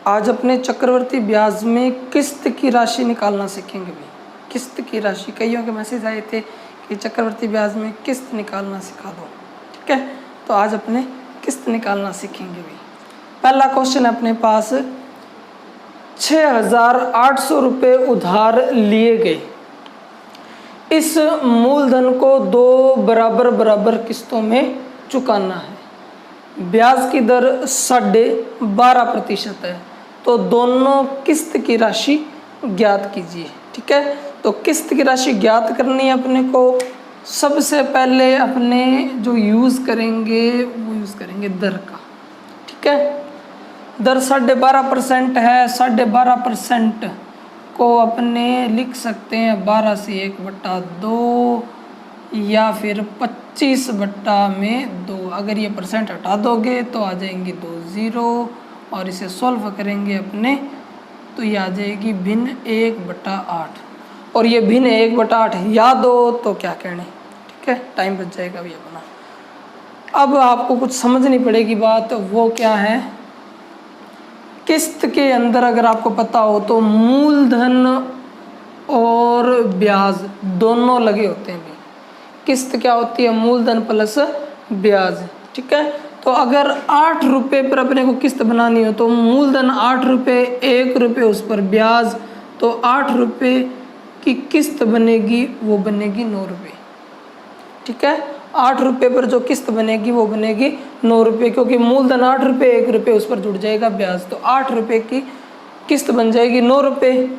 आज अपने चक्रवर्ती ब्याज में किस्त की राशि निकालना सीखेंगे भी। किस्त की राशि, कईयों के मैसेज आए थे कि चक्रवर्ती ब्याज में किस्त निकालना सिखा दो। ठीक है, तो आज अपने किस्त निकालना सीखेंगे भी। पहला क्वेश्चन है अपने पास, 6,800 रुपये उधार लिए गए। इस मूलधन को 2 बराबर किस्तों में चुकाना है। ब्याज की दर 12.5% है, तो दोनों किस्त की राशि ज्ञात कीजिए। ठीक है, तो किस्त की राशि ज्ञात करनी है अपने को। सबसे पहले अपने जो यूज़ करेंगे वो यूज़ करेंगे दर का। ठीक है, दर 12.5% है। 12.5% को अपने लिख सकते हैं 12 से 1/2 या फिर 25/2। अगर ये परसेंट हटा दोगे तो आ जाएंगी 2 0, और इसे सॉल्व करेंगे अपने तो ये आ जाएगी भिन्न 1/8। और ये भिन्न 1/8 याद हो तो क्या कहने। ठीक है, टाइम बच जाएगा भी अपना। अब आपको कुछ समझनी पड़ेगी बात, वो क्या है, किस्त के अंदर अगर आपको पता हो तो मूलधन और ब्याज दोनों लगे होते हैं भी। किस्त क्या होती है, मूलधन प्लस ब्याज। ठीक है, तो अगर 8 रुपये पर अपने को किस्त बनानी हो तो मूलधन 8 रुपये, 1 रुपये उस पर ब्याज, तो 8 रुपये की किस्त बनेगी वो बनेगी 9 रुपये। ठीक है, 8 रुपये पर जो किस्त बनेगी वो बनेगी 9 रुपये, क्योंकि मूलधन 8 रुपये, 1 रुपये उस पर जुड़ जाएगा ब्याज, तो 8 रुपये की किस्त बन जाएगी 9 रुपये।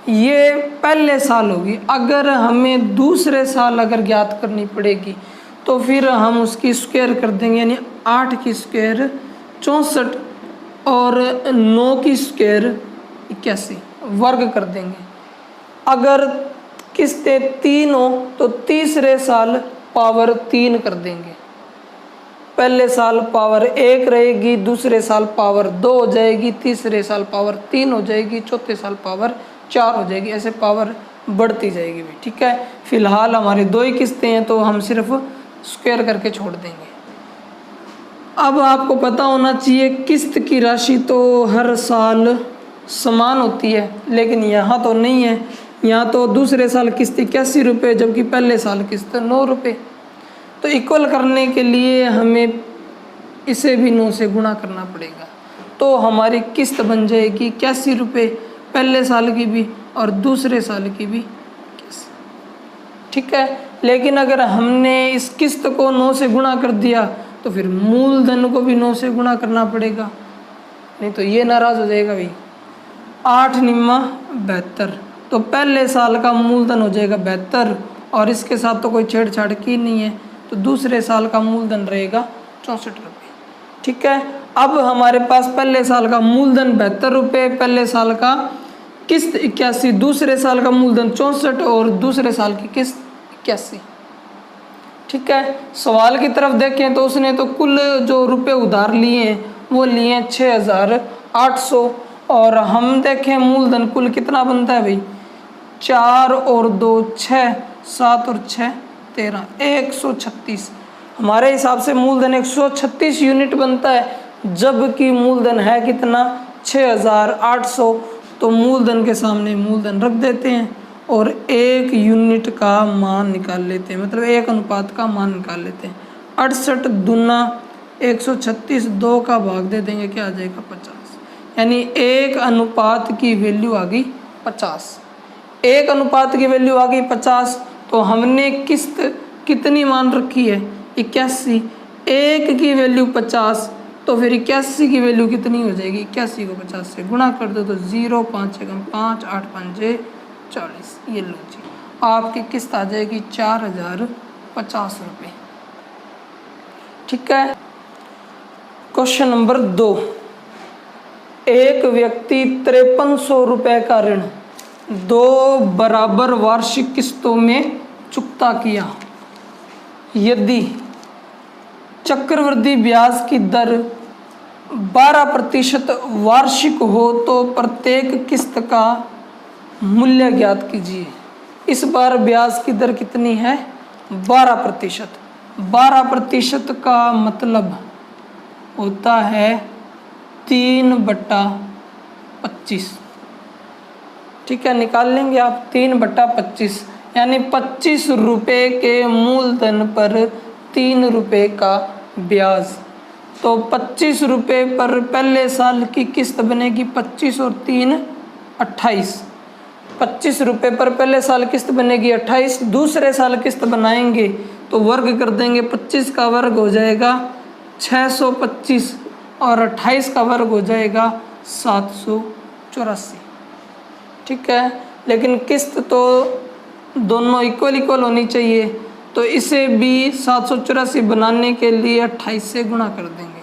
ये पहले साल होगी। अगर हमें दूसरे साल अगर ज्ञात करनी पड़ेगी तो फिर हम उसकी स्क्वायर कर देंगे, यानी 8 की स्क्वायर 64 और 9 की स्क्वायर 81 वर्ग कर देंगे। अगर किस्तें 3 हो तो तीसरे साल पावर 3 कर देंगे। पहले साल पावर 1 रहेगी, दूसरे साल पावर 2 हो जाएगी, तीसरे साल पावर 3 हो जाएगी, चौथे साल पावर 4 हो जाएगी। ऐसे पावर बढ़ती जाएगी भी। ठीक है, फिलहाल हमारी 2 ही किस्तें हैं तो हम सिर्फ स्क्वायर करके छोड़ देंगे। अब आपको पता होना चाहिए किस्त की राशि तो हर साल समान होती है, लेकिन यहाँ तो नहीं है। यहाँ तो दूसरे साल किस्त 81 रुपये जबकि पहले साल किस्त 9 रुपये। तो इक्वल करने के लिए हमें इसे भी 9 से गुणा करना पड़ेगा, तो हमारी किस्त बन जाएगी 81 रुपये, पहले साल की भी और दूसरे साल की भी 81। ठीक है, लेकिन अगर हमने इस किस्त को 9 से गुणा कर दिया तो फिर मूलधन को भी 9 से गुणा करना पड़ेगा, नहीं तो ये नाराज़ हो जाएगा भाई। 8 निम्मा 72, तो पहले साल का मूलधन हो जाएगा 72, और इसके साथ तो कोई छेड़छाड़ की नहीं है, तो दूसरे साल का मूलधन रहेगा 64 रुपये। ठीक है, अब हमारे पास पहले साल का मूलधन 72 रुपये, पहले साल का किस्त 81, दूसरे साल का मूलधन 64 और दूसरे साल की किस्त 81। ठीक है, सवाल की तरफ देखें तो उसने तो कुल जो रुपए उधार लिए हैं वो लिए 6,800, और हम देखें मूलधन कुल कितना बनता है भाई, 4 और 2 6, 7 और 6 13, 136। हमारे हिसाब से मूलधन 136 यूनिट बनता है, जबकि मूलधन है कितना 6,800। तो मूलधन के सामने मूलधन रख देते हैं और 1 यूनिट का मान निकाल लेते हैं, मतलब 1 अनुपात का मान निकाल लेते हैं। 68 दूना 136, 2 का भाग दे देंगे, क्या आ जाएगा 50, यानी 1 अनुपात की वैल्यू आ गई 50। 1 अनुपात की वैल्यू आ गई 50, तो हमने किस्त कितनी मान रखी है 81, 1 की वैल्यू 50, तो फिर 81 की वैल्यू कितनी हो जाएगी, 81 को 50 से गुणा कर दो तो 0 5 6 5 8 5 40। ये लो जी, आपकी किस्त आ जाएगी 4,050 रुपये। ठीक है, क्वेश्चन नंबर 2, एक व्यक्ति 5300 रुपये का ऋण 2 बराबर वार्षिक किस्तों में चुकता किया। यदि चक्रवृद्धि ब्याज की दर 12% वार्षिक हो तो प्रत्येक किस्त का मूल्य ज्ञात कीजिए। इस बार ब्याज की दर कितनी है 12%। 12% का मतलब होता है 3/12। 25। ठीक है, निकाल लेंगे आप 3/25, यानी 25 रुपये के मूलधन पर 3 रुपये का ब्याज। तो 25 रुपये पर पहले साल की किस्त बनेगी 25 और 3 28। 25 रुपये पर पहले साल किस्त बनेगी 28। दूसरे साल किस्त बनाएंगे तो वर्ग कर देंगे, 25 का वर्ग हो जाएगा 625 और 28 का वर्ग हो जाएगा 784। ठीक है, लेकिन किस्त तो दोनों इक्वल होनी चाहिए, तो इसे भी 784 बनाने के लिए 28 से गुणा कर देंगे।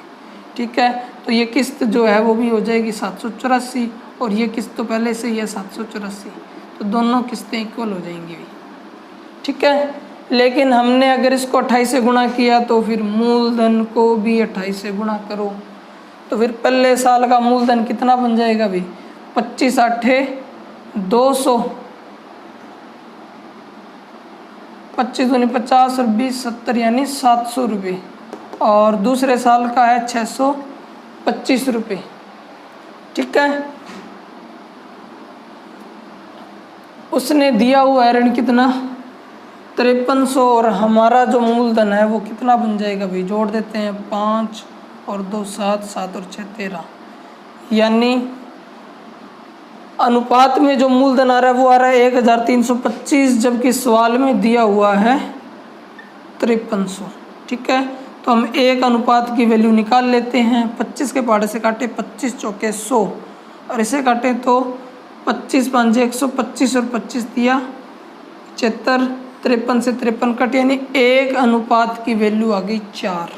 ठीक है, तो ये किस्त जो है वो भी हो जाएगी 784 और ये किस्त तो पहले से ही है 784, तो दोनों किस्तें इक्वल हो जाएंगी भी। ठीक है, लेकिन हमने अगर इसको 28 से गुणा किया तो फिर मूलधन को भी 28 से गुणा करो, तो फिर पहले साल का मूलधन कितना बन जाएगा भाई, 25 8 200, 25 दूनी 50 और 20 70 यानी 700 रुपये, और दूसरे साल का है 625 रुपये। ठीक है, उसने दिया हुआ है ऋण कितना 5300 और हमारा जो मूलधन है वो कितना बन जाएगा भाई, जोड़ देते हैं 5 और 2 7, 7 और 6 13, यानी अनुपात में जो मूलधन आ रहा है वो आ रहा है 1325, जबकि सवाल में दिया हुआ है 5300। ठीक है, तो हम 1 अनुपात की वैल्यू निकाल लेते हैं। 25 के पहाड़े से काटे 25 चौके 100 और इसे काटे तो 25 5 125 और 25 दिया 75, 53 से 53 कट, यानी 1 अनुपात की वैल्यू आ गई 4।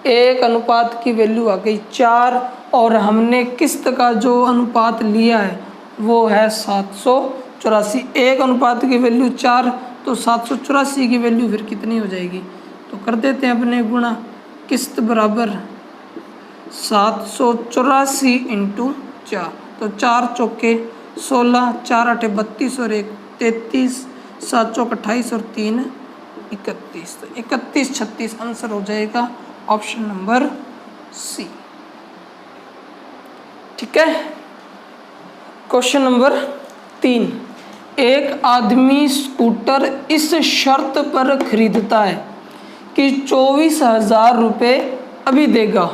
1 अनुपात की वैल्यू आ गई 4 और हमने किस्त का जो अनुपात लिया है वो है 784। 1 अनुपात की वैल्यू 4, तो 784 की वैल्यू फिर कितनी हो जाएगी, तो कर देते हैं अपने गुणा। किस्त बराबर 784 × 4, तो 4 चौके 16, 4 8 32 और 1 33, 7 चौक 28 और 3 31, तो 31 36 आंसर हो जाएगा ऑप्शन नंबर सी। ठीक है, क्वेश्चन नंबर 3, एक आदमी स्कूटर इस शर्त पर खरीदता है कि 24,000 रुपये अभी देगा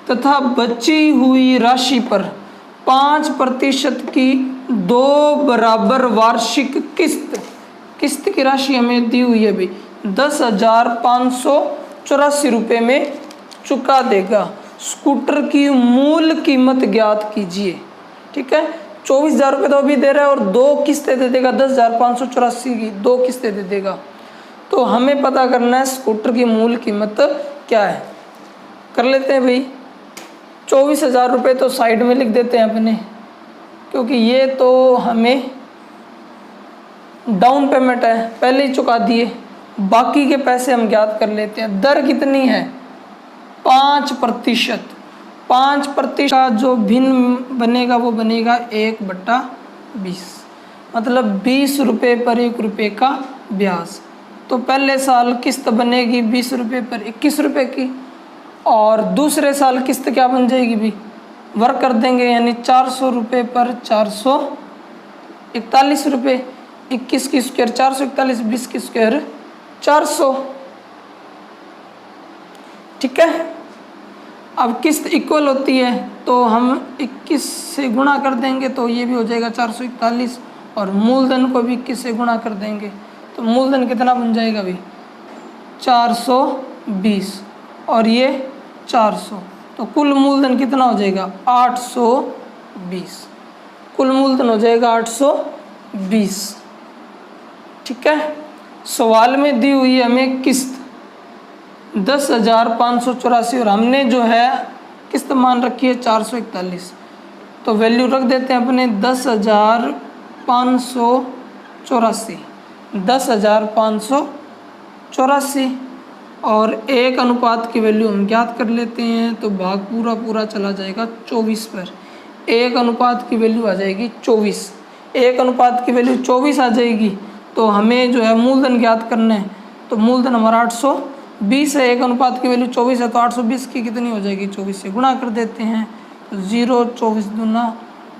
तथा बची हुई राशि पर 5% की 2 बराबर वार्षिक किस्त की राशि हमें दी हुई है भाई 10,584 रुपये में चुका देगा। स्कूटर की मूल कीमत ज्ञात कीजिए। ठीक है, 24,000 रुपये तो अभी दे रहा है और 2 किस्तें दे देगा, 10,584 की 2 किस्तें दे देगा। तो हमें पता करना है स्कूटर की मूल कीमत क्या है। कर लेते हैं भाई, 24,000 रुपये तो साइड में लिख देते हैं अपने, क्योंकि ये तो हमें डाउन पेमेंट है, पहले ही चुका दिए। बाकी के पैसे हम ज्ञात कर लेते हैं। दर कितनी है 5%। 5% का जो भिन्न बनेगा वो बनेगा 1/20, मतलब 20 रुपये पर 1 रुपये का ब्याज। तो पहले साल किस्त बनेगी 20 रुपये पर 21 रुपये की, और दूसरे साल किस्त क्या बन जाएगी भी, वर्क कर देंगे, यानी 400 रुपये पर 441 रुपये। 21 की स्क्वायर 441, 20 की स्क्वायर 400। ठीक है, अब किस्त इक्वल होती है तो हम 21 से गुणा कर देंगे तो ये भी हो जाएगा 441, और मूलधन को भी 21 से गुणा कर देंगे तो मूलधन कितना बन जाएगा भाई 420 और ये 400, तो कुल मूलधन कितना हो जाएगा 820। कुल मूलधन हो जाएगा 820। ठीक है, सवाल में दी हुई है हमें किस्त 10,584 और हमने जो है किस्त मान रखी है 441, तो वैल्यू रख देते हैं अपने 10,584, 10,584 और 1 अनुपात की वैल्यू हम ज्ञात कर लेते हैं, तो भाग पूरा चला जाएगा 24 पर। 1 अनुपात की वैल्यू आ जाएगी 24। 1 अनुपात की वैल्यू 24 आ जाएगी, तो हमें जो है मूलधन ज्ञात करना है, तो मूलधन हमारा 820 है। 1 अनुपात की वैल्यू 24 है, तो 820 की कितनी हो जाएगी 24 से गुणा कर देते हैं, तो 0 24 दूना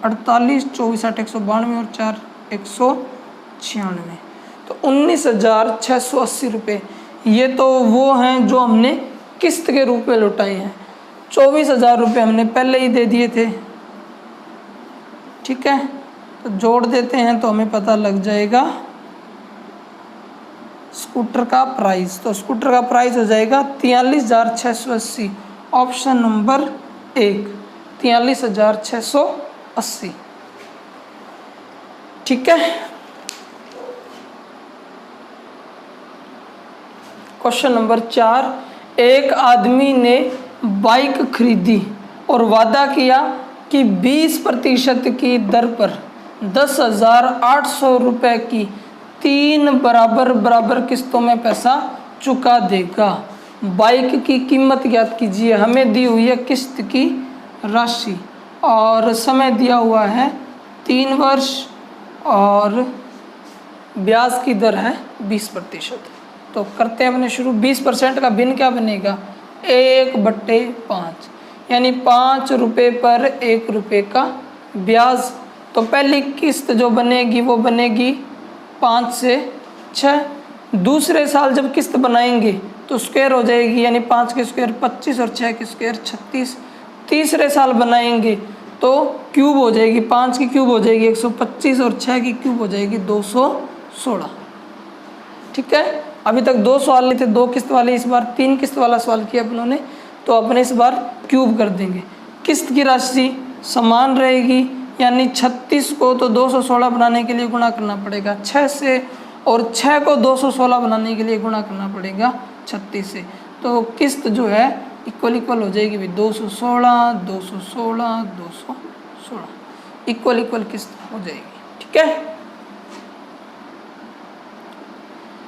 48, 24 8 192 और 4 196, तो 19,680 रुपये। ये तो वो हैं जो हमने किस्त के रूप में लौटाए हैं। 24,000 रुपये हमने पहले ही दे दिए थे, ठीक है। तो जोड़ देते हैं तो हमें पता लग जाएगा स्कूटर का प्राइस। तो स्कूटर का प्राइस हो जाएगा 43,680, ऑप्शन नंबर 1 43,680, ठीक है। क्वेश्चन नंबर 4, एक आदमी ने बाइक खरीदी और वादा किया कि 20% की दर पर 10,800 रुपये की 3 बराबर किस्तों में पैसा चुका देगा। बाइक की कीमत ज्ञात कीजिए। हमें दी हुई है किस्त की राशि और समय दिया हुआ है 3 वर्ष और ब्याज की दर है 20%। तो करते हैं अपने शुरू। 20% का भिन्न क्या बनेगा? 1/5, यानी 5 रुपये पर 1 रुपये का ब्याज। तो पहली किस्त जो बनेगी वो बनेगी 5 से 6। दूसरे साल जब किस्त बनाएंगे तो स्क्वायर हो जाएगी, यानी 5 के स्क्वायर 25 और 6 के स्क्वायर 36। तीसरे साल बनाएंगे तो क्यूब हो जाएगी, 5 की क्यूब हो जाएगी 125 और 6 की क्यूब हो जाएगी 216, ठीक है। अभी तक 2 सवाल लिए थे, 2 किस्त वाले, इस बार 3 किस्त वाला सवाल किया अपनों ने, तो अपने इस बार क्यूब कर देंगे। किस्त की राशि समान रहेगी, यानी 36 को तो 216 बनाने के लिए गुणा करना पड़ेगा 6 से, और 6 को 216 बनाने के लिए गुणा करना पड़ेगा 36 से। तो किस्त जो है इक्वल हो जाएगी भी 216 216 216, इक्वल किस्त हो जाएगी, ठीक है।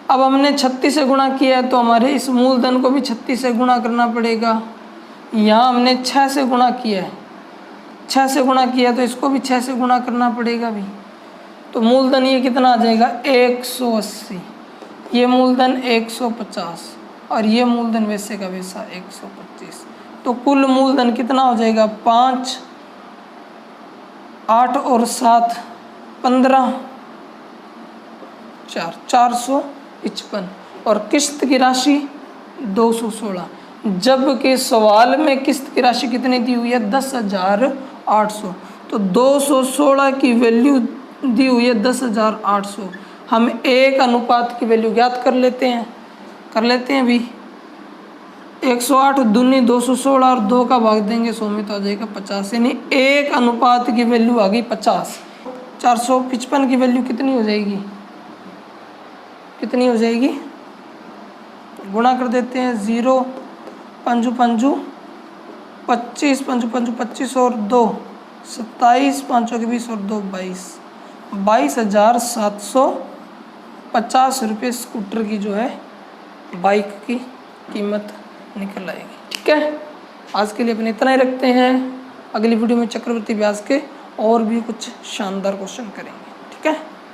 अब हमने 36 से गुणा किया है तो हमारे इस मूलधन को भी 36 से गुणा करना पड़ेगा। यहाँ हमने 6 से गुणा किया है, 6 से गुणा किया तो इसको भी 6 से गुणा करना पड़ेगा भी। तो मूलधन ये कितना आ जाएगा 180, ये मूलधन 150 और ये मूलधन वैसे का वैसा 125। तो कुल मूलधन कितना हो जाएगा 5, 8 और 7 15, 455, और किस्त की राशि 216, जबकि सवाल में किस्त की राशि कितनी दी हुई है 10,800। तो 216 की वैल्यू दी हुई है 10,800। हम 1 अनुपात की वैल्यू ज्ञात कर लेते हैं भी। 108 दूनी 216 और 2 का भाग देंगे 100 में तो आ जाएगा 50, यानी 1 अनुपात की वैल्यू आ गई 50। 455 की वैल्यू कितनी हो जाएगी, गुणा कर देते हैं। 0 5 5 25 5 5 25 और 2 27, 5 के 20 और 2 22, 22,750 रुपये स्कूटर की जो है बाइक की कीमत निकल आएगी, ठीक है। आज के लिए अपने इतना ही रखते हैं। अगली वीडियो में चक्रवृद्धि ब्याज के और भी कुछ शानदार क्वेश्चन करेंगे।